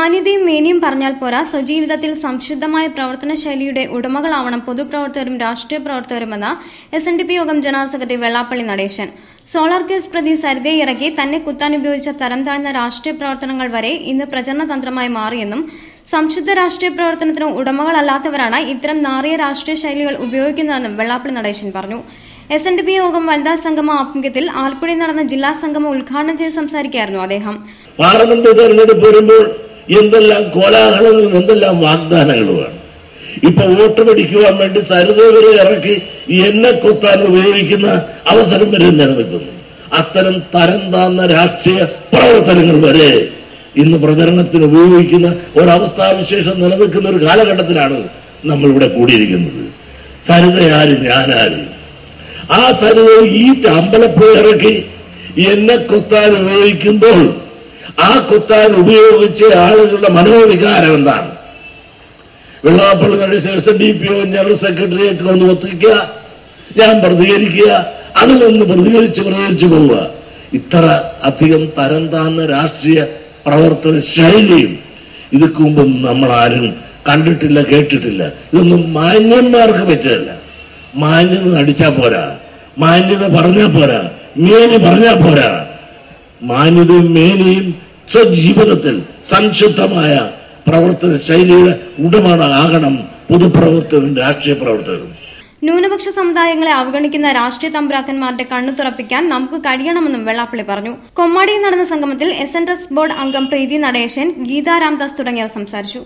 മാന്യതയും മേനിയും പറഞ്ഞാൽ പോരാ, സ്വജീവിതത്തിൽ സംശുദ്ധമായ പ്രവർത്തന ശൈലിയുടെ ഉടമകളാവണം പൊതുപ്രവർത്തകരും രാഷ്ട്രീയ പ്രവർത്തകരുമെന്ന് SNDP യോഗം general secretary Vellappally Natesan. Solar case പ്രതി സരിതയെ ഇറക്കി തന്നെ കുത്താൻ ഉപയോഗിച്ച തരം താഴ്ന്ന രാഷ്ട്രീയ പ്രവർത്തനങ്ങൾ വരെ ഇന്ന് പ്രചരണ തന്ത്രമായി മാറിയെന്നും സംശുദ്ധ രാഷ്ട്രീയ പ്രവർത്തനത്തിന് ഉടമകളല്ലാത്തവരാണ് ഇത്തരം നാറിയ രാഷ്ട്രീയ ശൈലികൾ ഉപയോഗിക്കുന്നതെന്നും വെള്ളാപ്പള്ളി നടേശൻ പറഞ്ഞു. SNDP യോഗം വനിതാ സംഗമ ആഭിമുഖ്യത്തിൽ ആലപ്പുഴയിൽ നടന്ന ജില്ലാ സംഗമം ഉദ്ഘാടനം ചെയ്ത് സംസാരിക്കുകയായിരുന്നു അദ്ദേഹം. പാർലമെന്റ് തെരഞ്ഞെടുപ്പ് വരുമ്പോൾ എന്തെല്ലാം കോലാഹലങ്ങളും എന്തെല്ലാം വാഗ്ദാനങ്ങളുമാണ്. ഇപ്പൊ വോട്ട് പിടിക്കുവാൻ വേണ്ടി സരിതവരെ ഇറക്കി എന്നെ കൊത്താൻ ഉപയോഗിക്കുന്ന അവസരം വരെ നിലനിൽക്കുന്നു. അത്തരം തരം താന്ന രാഷ്ട്രീയ പ്രവർത്തനങ്ങൾ വരെ ഇന്ന് പ്രചരണത്തിന് ഉപയോഗിക്കുന്ന ഒരവസ്ഥാവിശേഷം നിലനിൽക്കുന്ന ഒരു കാലഘട്ടത്തിലാണ് നമ്മൾ ഇവിടെ കൂടിയിരിക്കുന്നത്. സരിതയാര് ഞാനാര്? ആ സരിത ഈ അമ്പലപ്പുഴ ഇറക്കി എന്നെ കൊത്താൻ ഉപയോഗിക്കുമ്പോൾ ആ കൊത്താൻ ഉപയോഗിച്ച ആളുകളുടെ മനോവികാരം എന്താണ്? Vellappally Natesan SNDP general secretariat കൊണ്ട് ഒത്തിക്കുക, ഞാൻ പ്രതികരിക്കുക, അതിൽ നിന്ന് പ്രതികരിച്ചു പോവുക. ഇത്ര അധികം തരം താന്ന രാഷ്ട്രീയ പ്രവർത്തന ശൈലിയും ഇതൊക്കെ മുമ്പ് നമ്മൾ ആരും കണ്ടിട്ടില്ല, കേട്ടിട്ടില്ല. ഇതൊന്നും മാന്യന്മാർക്ക് പറ്റില്ല. മാന്യത നടിച്ചാ പോരാ, മാന്യത പറഞ്ഞാ പോരാ, മേനി പറഞ്ഞാ പോരാ. മാന്യതയും മേനിയും സ്വജീവിതത്തിൽ സംശുദ്ധമായ പ്രവർത്തന ശൈലിയുടെ ഉടമകളാകണം പൊതുപ്രവർത്തകരും രാഷ്ട്രീയ പ്രവർത്തകരും. ന്യൂനപക്ഷ സമുദായങ്ങളെ അവഗണിക്കുന്ന രാഷ്ട്രീയ തമ്പുരാക്കന്മാരുടെ കണ്ണു തുറപ്പിക്കാൻ നമുക്ക് കഴിയണമെന്നും വെള്ളാപ്പള്ളി പറഞ്ഞു. കൊമ്മാടിയിൽ നടന്ന സംഗമത്തിൽ SN ട്രസ്റ്റ് ബോർഡ് അംഗം പ്രീതി നടേശൻ, ഗീതാ രാംദാസ് തുടങ്ങിയവർ സംസാരിച്ചു.